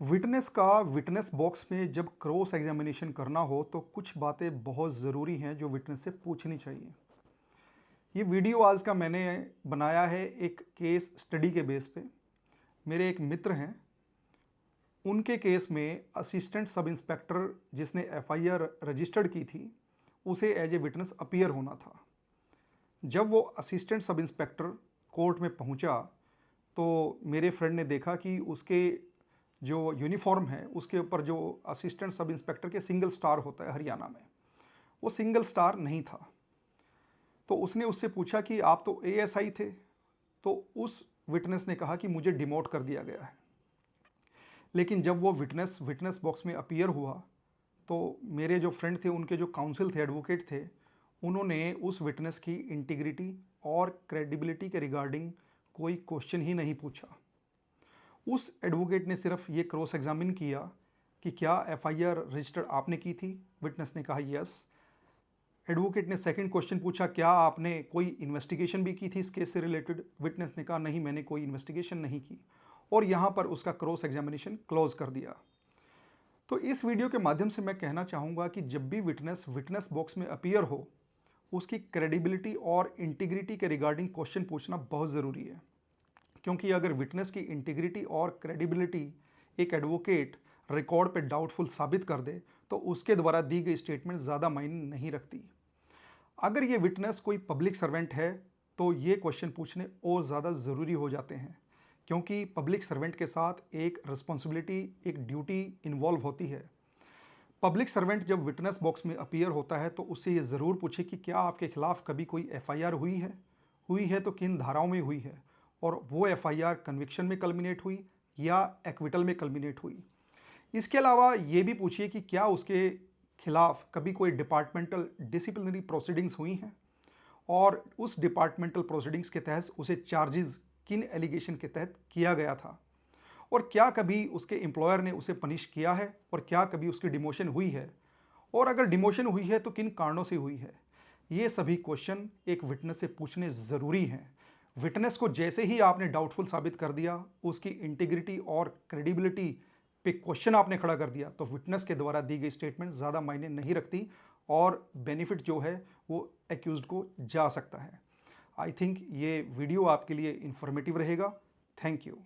Witness का witness box में जब क्रॉस एग्जामिनेशन करना हो तो कुछ बातें बहुत ज़रूरी हैं जो विटनेस से पूछनी चाहिए। ये वीडियो आज का मैंने बनाया है एक केस स्टडी के बेस पे। मेरे एक मित्र हैं, उनके केस में असिस्टेंट सब इंस्पेक्टर जिसने एफआईआर रजिस्टर्ड की थी उसे एज ए विटनेस अपीयर होना था। जब वो असिस्टेंट सब इंस्पेक्टर कोर्ट में पहुंचा तो मेरे फ्रेंड ने देखा कि उसके जो यूनिफॉर्म है उसके ऊपर जो असिस्टेंट सब इंस्पेक्टर के सिंगल स्टार होता है हरियाणा में, वो सिंगल स्टार नहीं था। तो उसने उससे पूछा कि आप तो एएसआई थे। तो उस विटनेस ने कहा कि मुझे डिमोट कर दिया गया है। लेकिन जब वो विटनेस बॉक्स में अपीयर हुआ तो मेरे जो फ्रेंड थे, उनके जो काउंसिल थे, एडवोकेट थे, उन्होंने उस विटनेस की इंटीग्रिटी और क्रेडिबिलिटी के रिगार्डिंग कोई क्वेश्चन ही नहीं पूछा। उस एडवोकेट ने सिर्फ ये क्रॉस एग्जामिन किया कि क्या एफआईआर रजिस्टर आपने की थी। विटनेस ने कहा यस। एडवोकेट ने सेकंड क्वेश्चन पूछा, क्या आपने कोई इन्वेस्टिगेशन भी की थी इस केस से रिलेटेड। विटनेस ने कहा नहीं, मैंने कोई इन्वेस्टिगेशन नहीं की। और यहाँ पर उसका क्रॉस एग्जामिनेशन क्लोज कर दिया। तो इस वीडियो के माध्यम से मैं कहना चाहूँगा कि जब भी विटनेस बॉक्स में अपीयर हो, उसकी क्रेडिबिलिटी और इंटीग्रिटी के रिगार्डिंग क्वेश्चन पूछना बहुत ज़रूरी है। क्योंकि अगर विटनेस की इंटीग्रिटी और क्रेडिबिलिटी एक एडवोकेट रिकॉर्ड पे डाउटफुल साबित कर दे तो उसके द्वारा दी गई स्टेटमेंट ज़्यादा मायने नहीं रखती। अगर ये विटनेस कोई पब्लिक सर्वेंट है तो ये क्वेश्चन पूछने और ज़्यादा ज़रूरी हो जाते हैं, क्योंकि पब्लिक सर्वेंट के साथ एक रिस्पॉन्सिबिलिटी, एक ड्यूटी इन्वॉल्व होती है। पब्लिक सर्वेंट जब विटनेस बॉक्स में अपीयर होता है तो उससे ये ज़रूर पूछे कि क्या आपके खिलाफ कभी कोई एफआईआर हुई है तो किन धाराओं में हुई है, और वो एफआईआर कन्विक्शन में कल्मिनेट हुई या एक्विटल में कल्मिनेट हुई। इसके अलावा ये भी पूछिए कि क्या उसके खिलाफ कभी कोई डिपार्टमेंटल डिसिप्लिनरी प्रोसीडिंग्स हुई हैं, और उस डिपार्टमेंटल प्रोसीडिंग्स के तहत उसे चार्जेस किन एलिगेशन के तहत किया गया था, और क्या कभी उसके एम्प्लॉयर ने उसे पनिश किया है, और क्या कभी उसकी डिमोशन हुई है, और अगर डिमोशन हुई है तो किन कारणों से हुई है। ये सभी क्वेश्चन एक विटनेस से पूछने ज़रूरी हैं। विटनेस को जैसे ही आपने डाउटफुल साबित कर दिया, उसकी इंटीग्रिटी और क्रेडिबिलिटी पे क्वेश्चन आपने खड़ा कर दिया, तो विटनेस के द्वारा दी गई स्टेटमेंट ज़्यादा मायने नहीं रखती और बेनिफिट जो है वो एक्यूज्ड को जा सकता है। आई थिंक ये वीडियो आपके लिए इंफॉर्मेटिव रहेगा। Thank you.